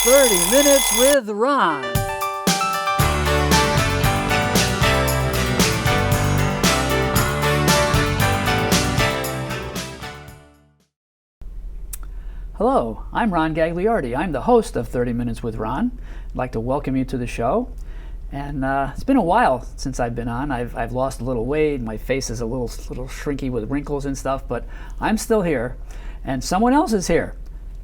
30 Minutes with Ron. Hello, I'm Ron Gagliardi. I'm the host of 30 Minutes with Ron. I'd like to welcome you to the show. And it's been a while since I've been on. I've lost a little weight. My face is a little shrinky with wrinkles and stuff, but I'm still here. And someone else is here.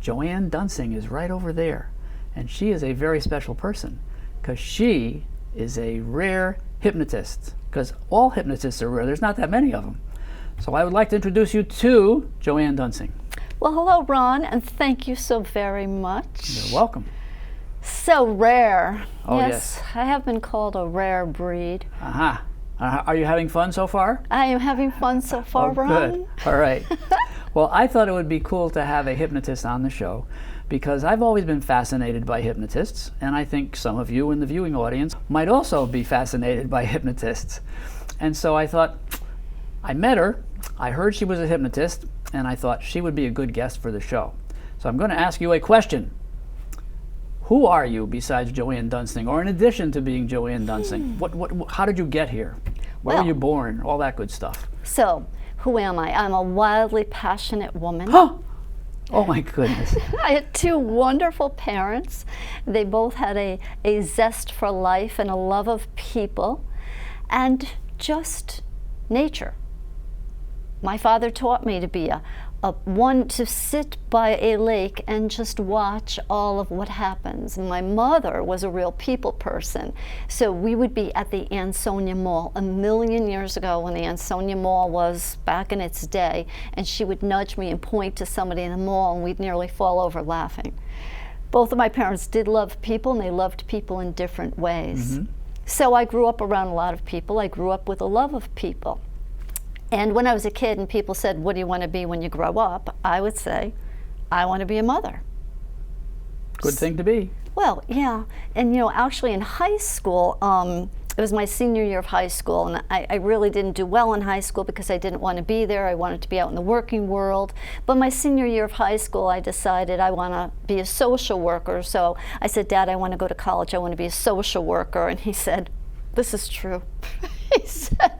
Joann Dunsing is right over there. And she is a very special person because she is a rare hypnotist. Because all hypnotists are rare. There's not that many of them. So I would like to introduce you to Joann Dunsing. Well, hello, Ron, and thank you so very much. You're welcome. So rare. Oh, yes. I have been called a rare breed. Aha. Are you having fun so far? I am having fun so far, Ron. Good. All right. Well, I thought it would be cool to have a hypnotist on the show because I've always been fascinated by hypnotists, and I think some of you in the viewing audience might also be fascinated by hypnotists. And so I thought, I met her, I heard she was a hypnotist, and I thought she would be a good guest for the show. So I'm going to ask you a question. Who are you besides Joann Dunsing, or in addition to being Joann Dunsing? How did you get here? Where were you born? All that good stuff. So, who am I? I'm a wildly passionate woman. Huh? Oh my goodness. I had two wonderful parents. They both had a zest for life and a love of people and just nature. My father taught me to be to sit by a lake and just watch all of what happens. My mother was a real people person. So we would be at the Ansonia Mall a million years ago when the Ansonia Mall was back in its day, and she would nudge me and point to somebody in the mall and we'd nearly fall over laughing. Both of my parents did love people, and they loved people in different ways. Mm-hmm. So I grew up around a lot of people. I grew up with a love of people. And when I was a kid and people said, what do you want to be when you grow up? I would say, I want to be a mother. Good thing to be. Well, yeah. And actually in high school, it was my senior year of high school, and I really didn't do well in high school because I didn't want to be there. I wanted to be out in the working world. But my senior year of high school, I decided I want to be a social worker. So I said, Dad, I want to go to college. I want to be a social worker. And he said, this is true. He said,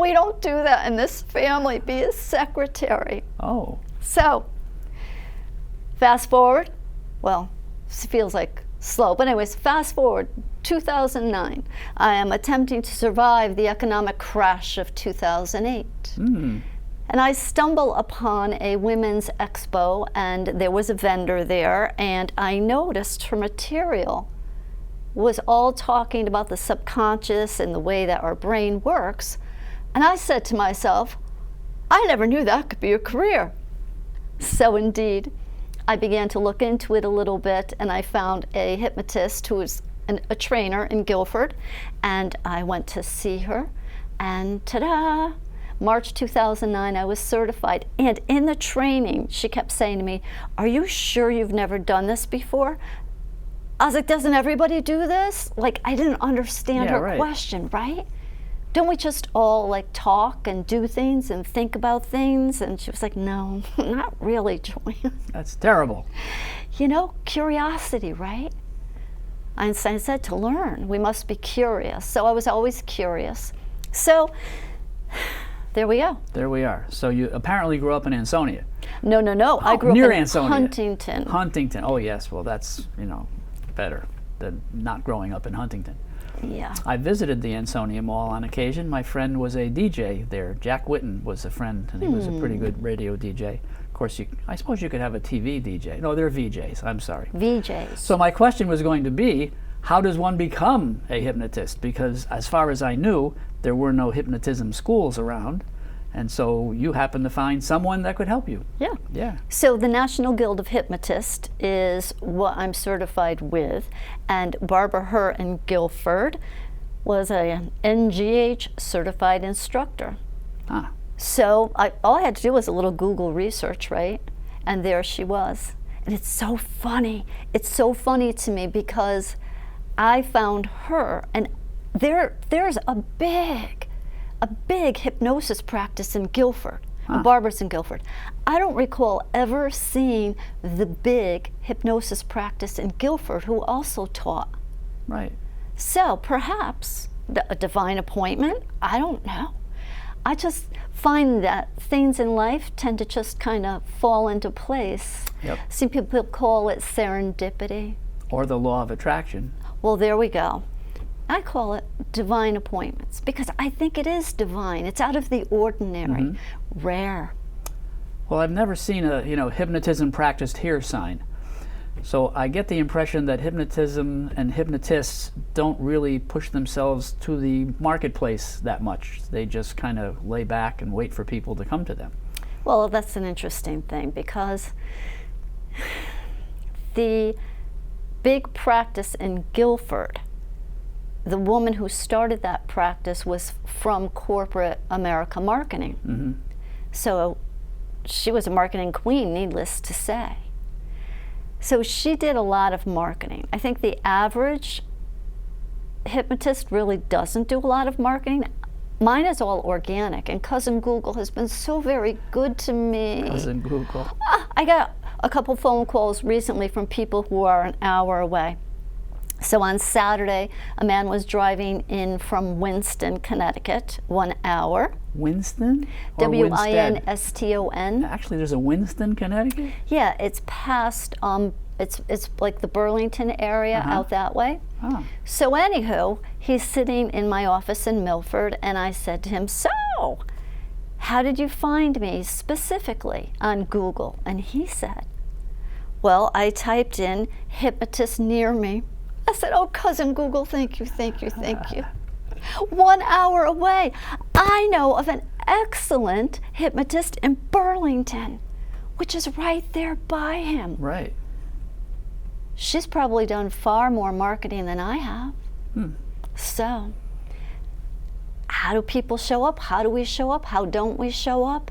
we don't do that in this family. Be a secretary. Oh. So, fast forward. Well, it feels like slow. But anyways, fast forward, 2009. I am attempting to survive the economic crash of 2008. And I stumble upon a women's expo, and there was a vendor there, and I noticed her material was all talking about the subconscious and the way that our brain works. And I said to myself, I never knew that could be a career. So indeed, I began to look into it a little bit, and I found a hypnotist who was a trainer in Guilford, and I went to see her, and ta-da! March 2009, I was certified. And in the training, she kept saying to me, are you sure you've never done this before? I was like, doesn't everybody do this? Like, I didn't understand her question, right? Don't we just all talk and do things and think about things? And she was like, no, not really, Joann. That's terrible. Curiosity, right? Einstein said to learn, we must be curious. So I was always curious. So there we go. There we are. So you apparently grew up in Ansonia. No. I grew near up in Ansonia. Huntington. Huntington. Oh, yes. Well, that's, better than not growing up in Huntington. Yeah. I visited the Ansonia Mall on occasion. My friend was a DJ there. Jack Whitten was a friend, and he was a pretty good radio DJ. Of course, I suppose you could have a TV DJ. No, they're VJs. I'm sorry. VJs. So my question was going to be, how does one become a hypnotist? Because as far as I knew, there were no hypnotism schools around. And so you happened to find someone that could help you. Yeah. So the National Guild of Hypnotists is what I'm certified with, and Barbara Herr in Guilford was an NGH certified instructor. So all I had to do was a little Google research, right? And there she was. And it's so funny. It's so funny to me because I found her, and there's a big hypnosis practice in Guilford. and Barbara's in Guilford. I don't recall ever seeing the big hypnosis practice in Guilford who also taught. Right. So perhaps a divine appointment, I don't know. I just find that things in life tend to just kind of fall into place. Yep. Some people call it serendipity. Or the law of attraction. Well, there we go. I call it divine appointments because I think it is divine. It's out of the ordinary, rare. Well, I've never seen a hypnotism practiced here sign. So I get the impression that hypnotism and hypnotists don't really push themselves to the marketplace that much. They just kind of lay back and wait for people to come to them. Well, that's an interesting thing because the big practice in Guilford, the woman who started that practice was from corporate America marketing. So she was a marketing queen, needless to say. So she did a lot of marketing. I think the average hypnotist really doesn't do a lot of marketing. Mine is all organic, and Cousin Google has been so very good to me. Cousin Google. I got a couple phone calls recently from people who are an hour away. So on Saturday, a man was driving in from Winston, Connecticut, 1 hour. Winston? Or Winstead? Winston. Actually, there's a Winston, Connecticut? Yeah, it's past, it's like the Burlington area out that way. So anywho, he's sitting in my office in Milford, and I said to him, so, how did you find me specifically on Google? And he said, well, I typed in hypnotist near me. I said, oh, Cousin Google, thank you, thank you, thank you. 1 hour away. I know of an excellent hypnotist in Burlington, which is right there by him. Right. She's probably done far more marketing than I have. So, how do people show up? How do we show up? How don't we show up?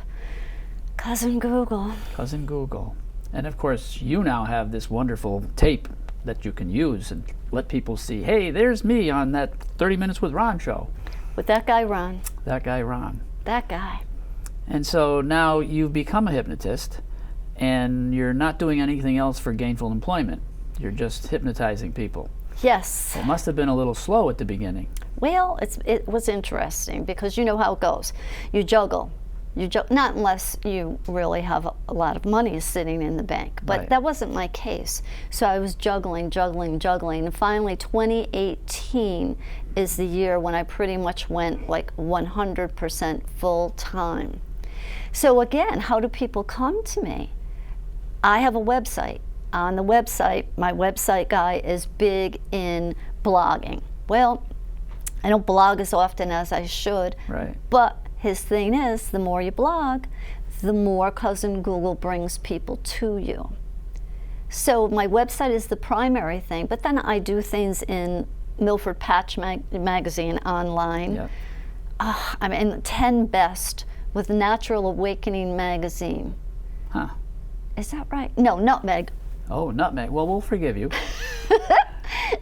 Cousin Google. Cousin Google. And of course, you now have this wonderful tape that you can use and let people see, hey, there's me on that 30 Minutes with Ron show. With that guy, Ron. That guy, Ron. That guy. And so now you've become a hypnotist, and you're not doing anything else for gainful employment. You're just hypnotizing people. Yes. It must have been a little slow at the beginning. Well, it was interesting because you know how it goes. You juggle. Not unless you really have a lot of money sitting in the bank, but that wasn't my case. So I was juggling, and finally 2018 is the year when I pretty much went like 100% full time. So again, how do people come to me? I have a website. On the website, my website guy is big in blogging. Well, I don't blog as often as I should, but his thing is, the more you blog, the more Cousin Google brings people to you. So my website is the primary thing, but then I do things in Milford Patch magazine online. I'm in 10 best with Natural Awakening magazine. Is that right? No, Nutmeg. Oh, Nutmeg. Well, we'll forgive you.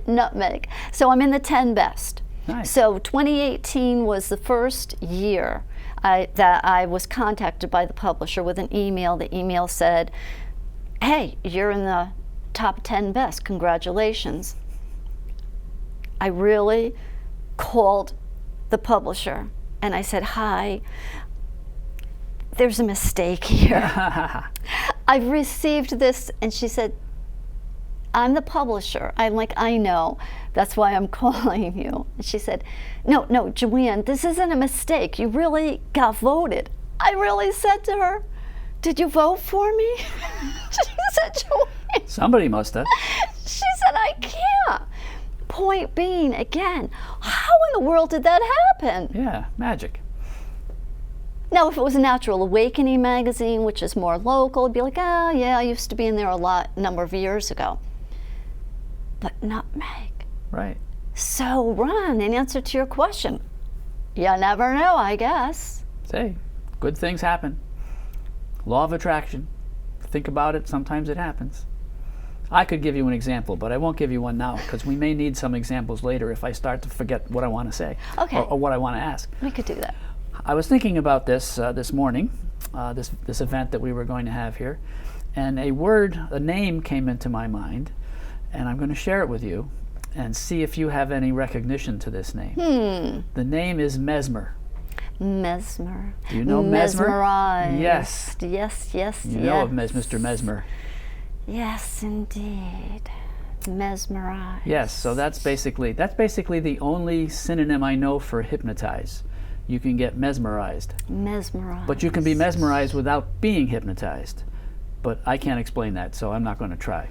Nutmeg. So I'm in the 10 best. Nice. So 2018 was the first year that I was contacted by the publisher with an email. The email said, hey, you're in the top 10 best, congratulations. I really called the publisher and I said, hi, there's a mistake here. I've received this, and she said, I'm the publisher. I'm like, I know. That's why I'm calling you. And she said, no, Joann, this isn't a mistake. You really got voted. I really said to her, did you vote for me? She said, Joann. Somebody must have. She said, I can't. Point being, again, how in the world did that happen? Yeah, magic. Now, if it was a Natural Awakening magazine, which is more local, it'd be like, oh, yeah, I used to be in there a number of years ago. But Nutmeg. Right. So, Ron, in answer to your question, you never know, I guess. Say, good things happen. Law of attraction. Think about it, sometimes it happens. I could give you an example, but I won't give you one now because we may need some examples later if I start to forget what I want to say or what I want to ask. We could do that. I was thinking about this this morning, this event that we were going to have here, and a name came into my mind, and I'm going to share it with you and see if you have any recognition to this name. The name is Mesmer. Mesmer. Do you know Mesmer? Mesmerized. Yes. Yes. You know of Mr. Mesmer. Yes, indeed. Mesmerized. Yes, so that's basically the only synonym I know for hypnotize. You can get mesmerized. Mesmerized. But you can be mesmerized without being hypnotized. But I can't explain that, so I'm not going to try.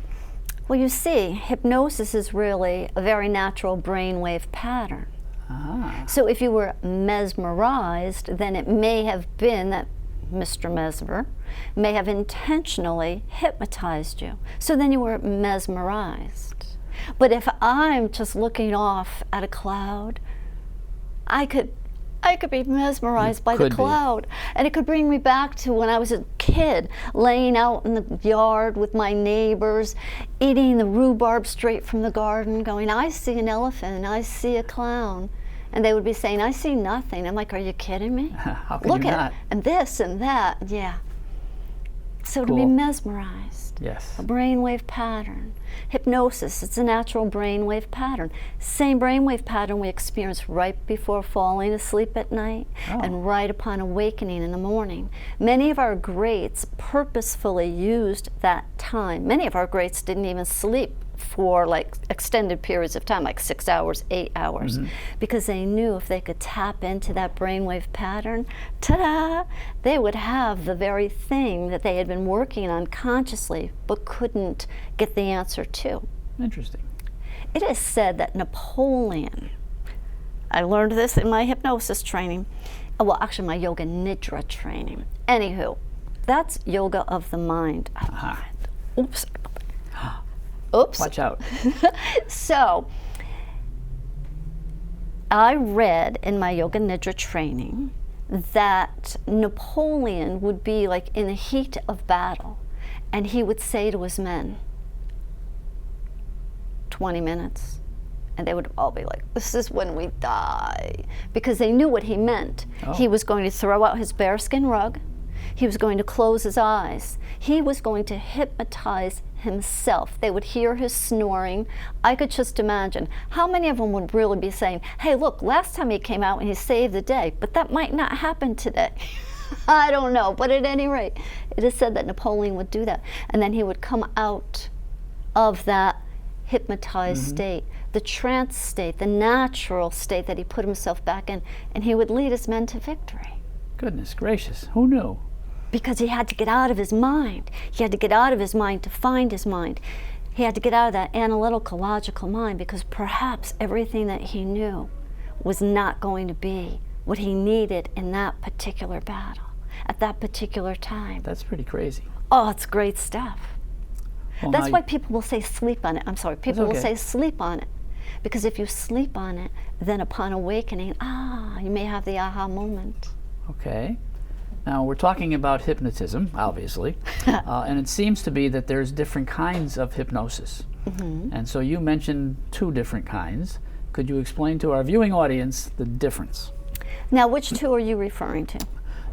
Well, you see, hypnosis is really a very natural brainwave pattern. Ah. So if you were mesmerized, then it may have been that Mr. Mesmer may have intentionally hypnotized you. So then you were mesmerized. But if I'm just looking off at a cloud, I could be mesmerized by the cloud. And it could bring me back to when I was a kid, laying out in the yard with my neighbors, eating the rhubarb straight from the garden, going, I see an elephant, I see a clown. And they would be saying, I see nothing. I'm like, are you kidding me? How can Look you at not? it, and this and that, yeah. So to be mesmerized, yes, a brainwave pattern. Hypnosis, it's a natural brainwave pattern. Same brainwave pattern we experience right before falling asleep at night and right upon awakening in the morning. Many of our greats purposefully used that time. Many of our greats didn't even sleep for like extended periods of time, like 6 hours, 8 hours, because they knew if they could tap into that brainwave pattern, ta-da, they would have the very thing that they had been working on consciously but couldn't get the answer to. Interesting. It is said that Napoleon, I learned this in my hypnosis training, well, actually my yoga nidra training. Anywho, that's yoga of the mind. I love it. Oops. Oops. Watch out. So, I read in my yoga nidra training that Napoleon would be like in the heat of battle, and he would say to his men, 20 minutes. And they would all be like, this is when we die. Because they knew what he meant. He was going to throw out his bearskin rug. He was going to close his eyes. He was going to hypnotize himself. They would hear his snoring. I could just imagine how many of them would really be saying, hey, look, last time he came out and he saved the day, but that might not happen today. I don't know, but at any rate, it is said that Napoleon would do that. And then he would come out of that hypnotized state, the trance state, the natural state that he put himself back in, and he would lead his men to victory. Goodness gracious, who knew? Because he had to get out of his mind. He had to get out of his mind to find his mind. He had to get out of that analytical, logical mind, because perhaps everything that he knew was not going to be what he needed in that particular battle, at that particular time. That's pretty crazy. Oh, it's great stuff. Well, That's why people will say sleep on it. I'm sorry, people will say sleep on it. Because if you sleep on it, then upon awakening, you may have the aha moment. Okay. Now, we're talking about hypnotism, obviously, and it seems to be that there's different kinds of hypnosis. And so you mentioned 2 different kinds. Could you explain to our viewing audience the difference? Now, which 2 are you referring to?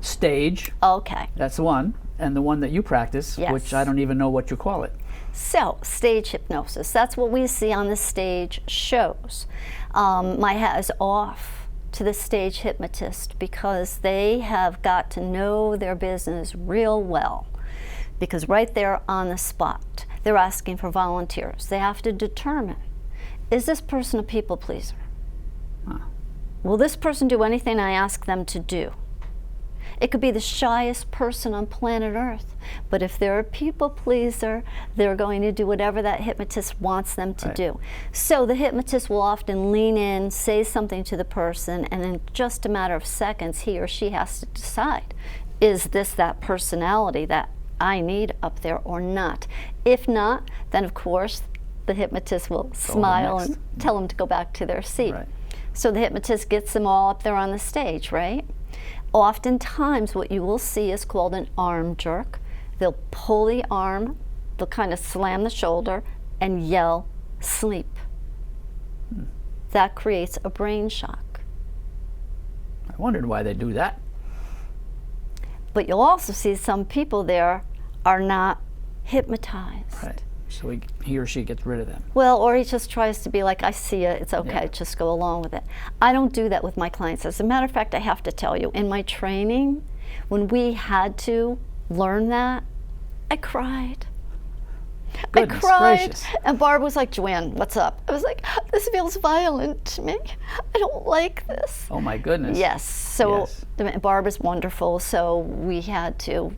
Stage. Okay. That's the one. And the one that you practice, which I don't even know what you call it. So, stage hypnosis. That's what we see on the stage shows. My hat is off to the stage hypnotist, because they have got to know their business real well. Because right there on the spot, they're asking for volunteers. They have to determine, is this person a people pleaser? Will this person do anything I ask them to do? It could be the shyest person on planet Earth, but if they're a people pleaser, they're going to do whatever that hypnotist wants them to do. So the hypnotist will often lean in, say something to the person, and in just a matter of seconds, he or she has to decide, is this that personality that I need up there or not? If not, then of course, the hypnotist will smile and tell them to go back to their seat. So the hypnotist gets them all up there on the stage, right? Oftentimes what you will see is called an arm jerk. They'll pull the arm, they'll kind of slam the shoulder and yell, sleep. That creates a brain shock. I wondered why they do that. But you'll also see some people there are not hypnotized. Right. So he or she gets rid of them. Well, or he just tries to be like, I see it, it's okay, Yeah. just go along with it. I don't do that with my clients. As a matter of fact, I have to tell you, in my training, when we had to learn that, I cried. Goodness I cried. gracious. And Barb was like, Joann, what's up? I was like, this feels violent to me. I don't like this. Oh my goodness. Yes. So Yes. Barb is wonderful. So we had to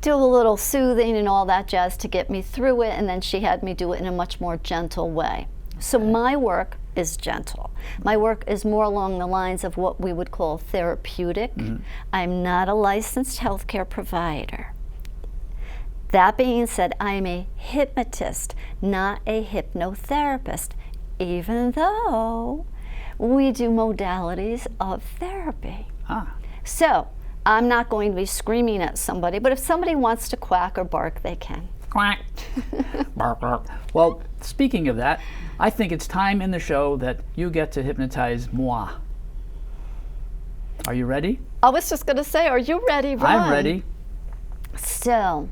do a little soothing and all that jazz to get me through it. And then she had me do it in a much more gentle way. So my work is gentle. My work is more along the lines of what we would call therapeutic. I'm not a licensed healthcare provider. That being said, I am a hypnotist, not a hypnotherapist, even though we do modalities of therapy. Ah. So I'm not going to be screaming at somebody, but if somebody wants to quack or bark, they can. Quack. Bark, bark. Well, speaking of that, I think it's time in the show that you get to hypnotize moi. Are you ready? I was just going to say, are you ready, Ron? I'm ready. So,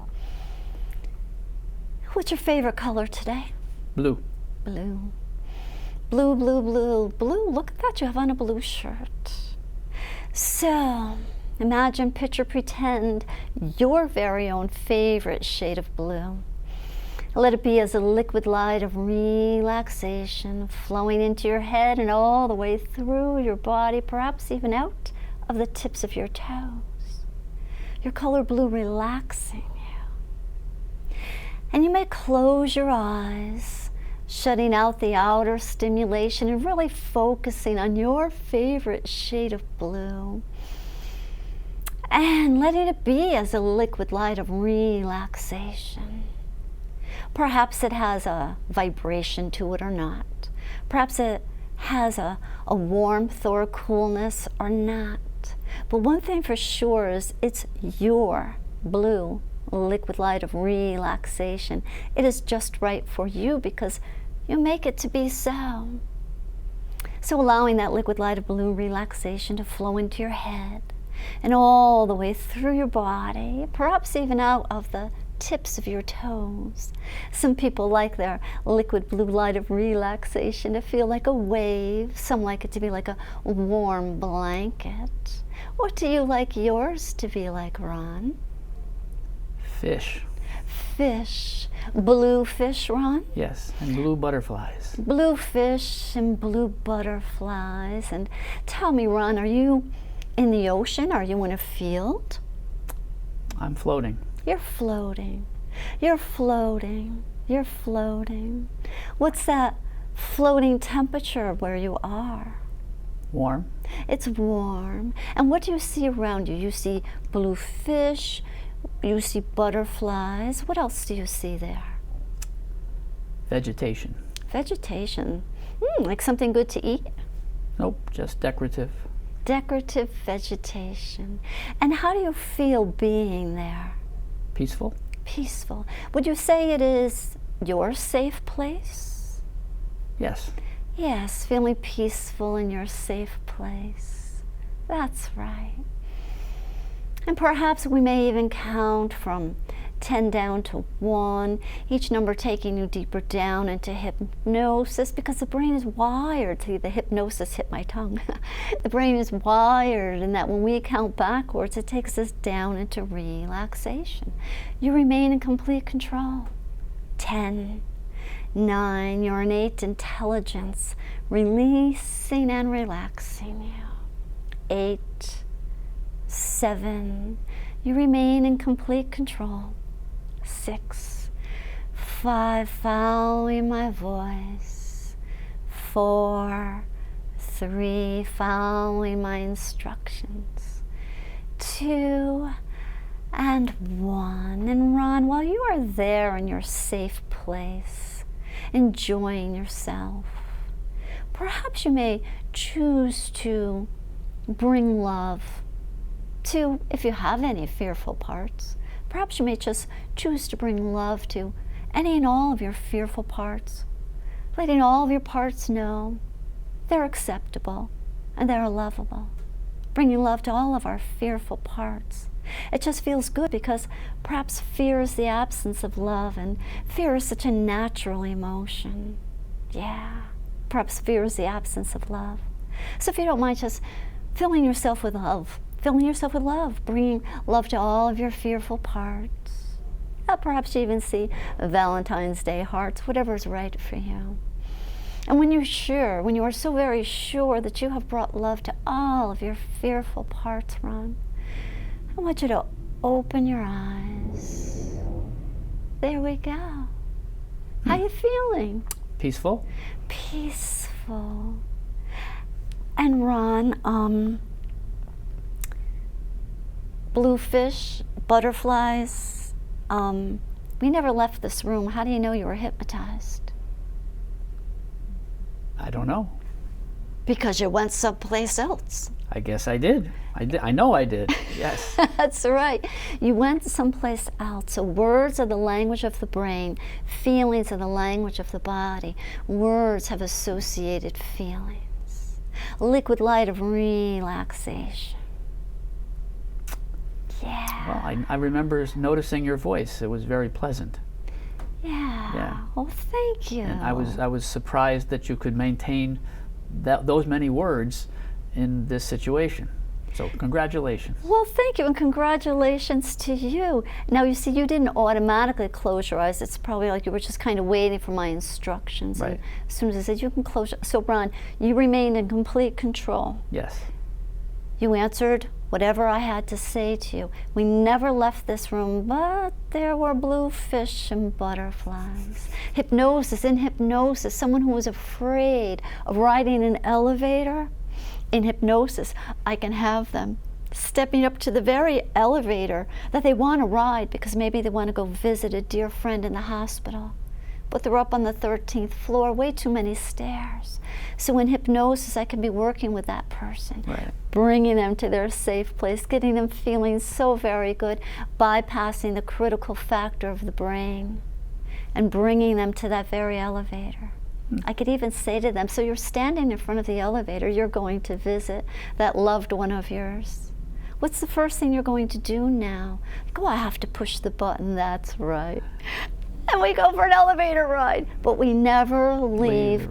what's your favorite color today? Blue. Blue. Blue, blue, blue, blue. Look at that, you have on a blue shirt. So, imagine, picture, pretend your very own favorite shade of blue. Let it be as a liquid light of relaxation flowing into your head and all the way through your body, perhaps even out of the tips of your toes. Your color blue relaxing you. And you may close your eyes, shutting out the outer stimulation and really focusing on your favorite shade of blue. And letting it be as a liquid light of relaxation. Perhaps it has a vibration to it or not. Perhaps it has a warmth or a coolness or not. But one thing for sure is it's your blue liquid light of relaxation. It is just right for you because you make it to be so. So allowing that liquid light of blue relaxation to flow into your head and all the way through your body, perhaps even out of the tips of your toes. Some people like their liquid blue light of relaxation to feel like a wave. Some like it to be like a warm blanket. What do you like yours to be like, Ron? Fish. Fish. Blue fish, Ron? Yes, and blue butterflies. Blue fish and blue butterflies. And tell me, Ron, are you in the ocean? Are you in a field? I'm floating. You're floating. You're floating. You're floating. What's that floating temperature where you are? Warm. It's warm. And what do you see around you? You see blue fish. You see butterflies. What else do you see there? Vegetation. Vegetation. Like something good to eat? Nope, just decorative. Decorative vegetation. And how do you feel being there? Peaceful. Peaceful. Would you say it is your safe place? Yes. Yes, feeling peaceful in your safe place. That's right. And perhaps we may even count from 10 down to 1, each number taking you deeper down into hypnosis, because the brain is wired. See, the hypnosis hit my tongue. The brain is wired in that when we count backwards, it takes us down into relaxation. You remain in complete control. 10, 9, your innate intelligence releasing and relaxing you. 8, 7, you remain in complete control. 6, 5, following my voice. 4, 3, following my instructions. 2, and 1. And Ron, while you are there in your safe place, enjoying yourself, perhaps you may choose to bring love to, if you have any fearful parts, perhaps you may just choose to bring love to any and all of your fearful parts, letting all of your parts know they're acceptable and they're lovable. Bringing love to all of our fearful parts It just feels good because perhaps fear is the absence of love, and fear is such a natural emotion. Yeah, perhaps fear is the absence of love. So if you don't mind just filling yourself with love, bringing love to all of your fearful parts. Perhaps you even see Valentine's Day hearts, whatever's right for you. And when you are so very sure that you have brought love to all of your fearful parts, Ron, I want you to open your eyes. There we go. How you feeling? Peaceful. Peaceful. And Ron, bluefish, butterflies, we never left this room. How do you know you were hypnotized? I don't know. Because you went someplace else. I guess I did. I know I did. Yes. That's right. You went someplace else. So words are the language of the brain. Feelings are the language of the body. Words have associated feelings. Liquid light of relaxation. Yeah. Well, I remember noticing your voice. It was very pleasant. Yeah. Yeah. Oh, thank you. And I was surprised that you could maintain those many words in this situation. So congratulations. Well, thank you, and congratulations to you. Now, you see, you didn't automatically close your eyes. It's probably like you were just kind of waiting for my instructions. Right. And as soon as I said, you can close your... So, Ron, you remained in complete control. Yes. You answered whatever I had to say to you. We never left this room, but there were blue fish and butterflies. Hypnosis, in hypnosis, someone who was afraid of riding an elevator, in hypnosis, I can have them stepping up to the very elevator that they want to ride because maybe they want to go visit a dear friend in the hospital. But they're up on the 13th floor, way too many stairs. So in hypnosis, I can be working with that person, Right. bringing them to their safe place, getting them feeling so very good, bypassing the critical factor of the brain, and bringing them to that very elevator. I could even say to them, so you're standing in front of the elevator, you're going to visit that loved one of yours. What's the first thing you're going to do now? Like, oh, I have to push the button, that's right. And we go for an elevator ride, but we never leave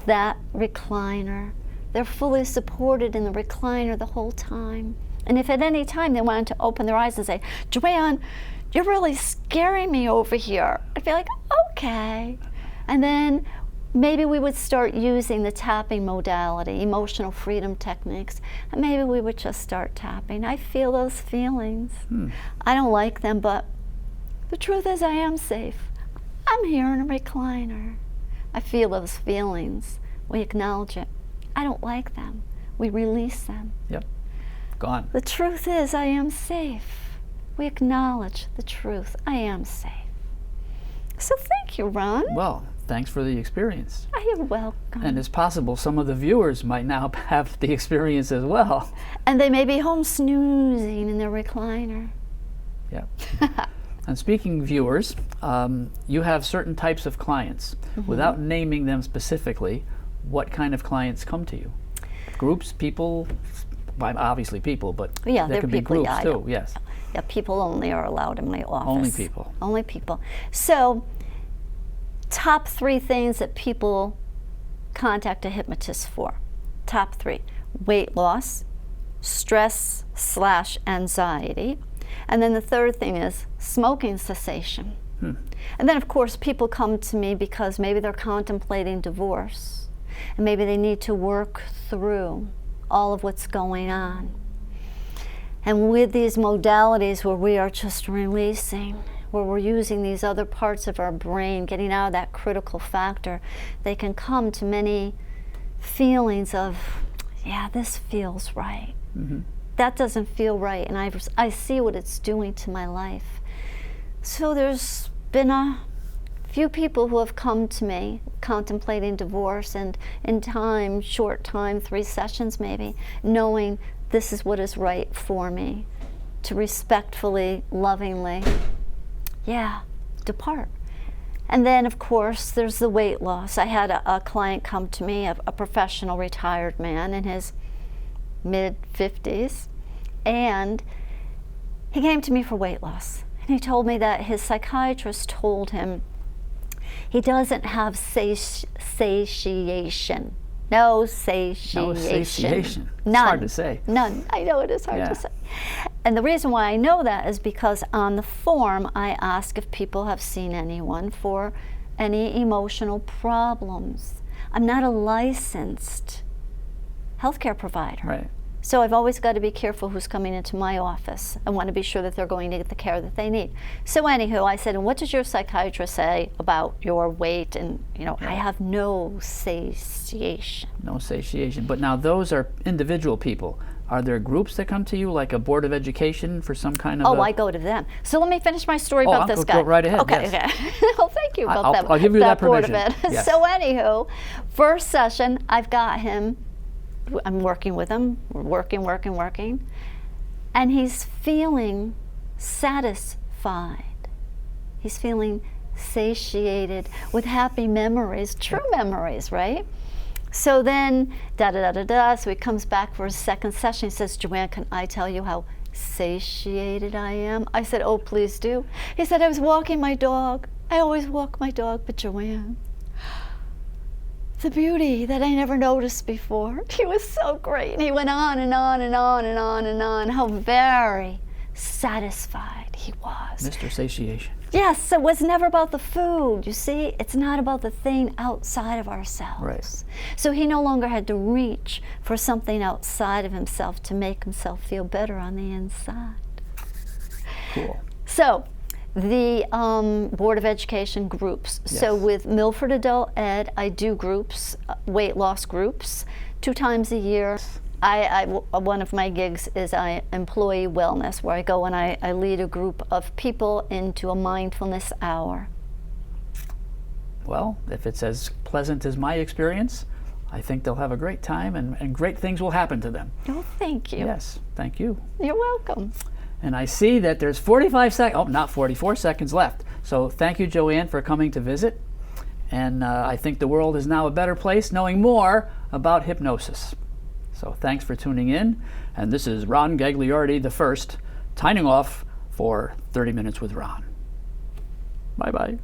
that recliner. They're fully supported in the recliner the whole time. And if at any time they wanted to open their eyes and say, Joann, you're really scaring me over here, I'd be like, okay. And then maybe we would start using the tapping modality, emotional freedom techniques, and maybe we would just start tapping. I feel those feelings. I don't like them, but the truth is I am safe. I'm here in a recliner. I feel those feelings. We acknowledge it. I don't like them. We release them. Yep. Gone. The truth is I am safe. We acknowledge the truth. I am safe. So thank you, Ron. Well, thanks for the experience. You're welcome. And it's possible some of the viewers might now have the experience as well. And they may be home snoozing in their recliner. Yeah. And speaking viewers, you have certain types of clients. Without naming them specifically, what kind of clients come to you? Groups, people, well, obviously people, but Yeah, there they're could be people, groups yeah, I too, know. yes. Yeah, people only are allowed in my office. Only people. Only people. So, top 3 things that people contact a hypnotist for. Top 3. Weight loss, stress/anxiety, and then the third thing is smoking cessation. And then, of course, people come to me because maybe they're contemplating divorce, and maybe they need to work through all of what's going on. And with these modalities where we are just releasing, where we're using these other parts of our brain, getting out of that critical factor, they can come to many feelings of, yeah, this feels right. That doesn't feel right, and I see what it's doing to my life. So there's been a few people who have come to me contemplating divorce, and in time, short time, 3 sessions maybe, knowing this is what is right for me, to respectfully, lovingly, depart. And then, of course, there's the weight loss. I had a client come to me, a professional retired man in his mid-50s, and he came to me for weight loss. And he told me that his psychiatrist told him he doesn't have satiation. No satiation. No satiation. None. It's hard to say. None. I know it is hard to say. And the reason why I know that is because on the form I ask if people have seen anyone for any emotional problems. I'm not a licensed healthcare provider. Right. So I've always got to be careful who's coming into my office. I want to be sure that they're going to get the care that they need. So anywho, I said, and what does your psychiatrist say about your weight? And, I have no satiation. No satiation. But now those are individual people. Are there groups that come to you, like a board of education for some kind of I go to them. So let me finish my story about this guy. Go right ahead. Okay, yes. okay. Well, thank you about that. I'll give you that board permission. of ed. Yes. So anywho, first session, I've got him. I'm working with him. We're working. And he's feeling satisfied. He's feeling satiated with happy memories, true memories, right? So then, so he comes back for his second session. He says, Joann, can I tell you how satiated I am? I said, oh, please do. He said, I was walking my dog. I always walk my dog, but Joann, the beauty that I never noticed before. He was so great. And he went on and on and on and on and on, how very satisfied he was. Mr. Satiation. Yes, it was never about the food, you see? It's not about the thing outside of ourselves. Right. So he no longer had to reach for something outside of himself to make himself feel better on the inside. Cool. So, the Board of Education groups. Yes. So with Milford Adult Ed, I do groups, weight loss groups, 2 times a year. One of my gigs is employee wellness, where I go and I lead a group of people into a mindfulness hour. Well, if it's as pleasant as my experience, I think they'll have a great time and great things will happen to them. Oh, thank you. Yes, thank you. You're welcome. And I see that there's 44 seconds left. So thank you, Joann, for coming to visit. And I think the world is now a better place knowing more about hypnosis. So thanks for tuning in. And this is Ron Gagliardi the First, signing off for 30 Minutes with Ron. Bye-bye.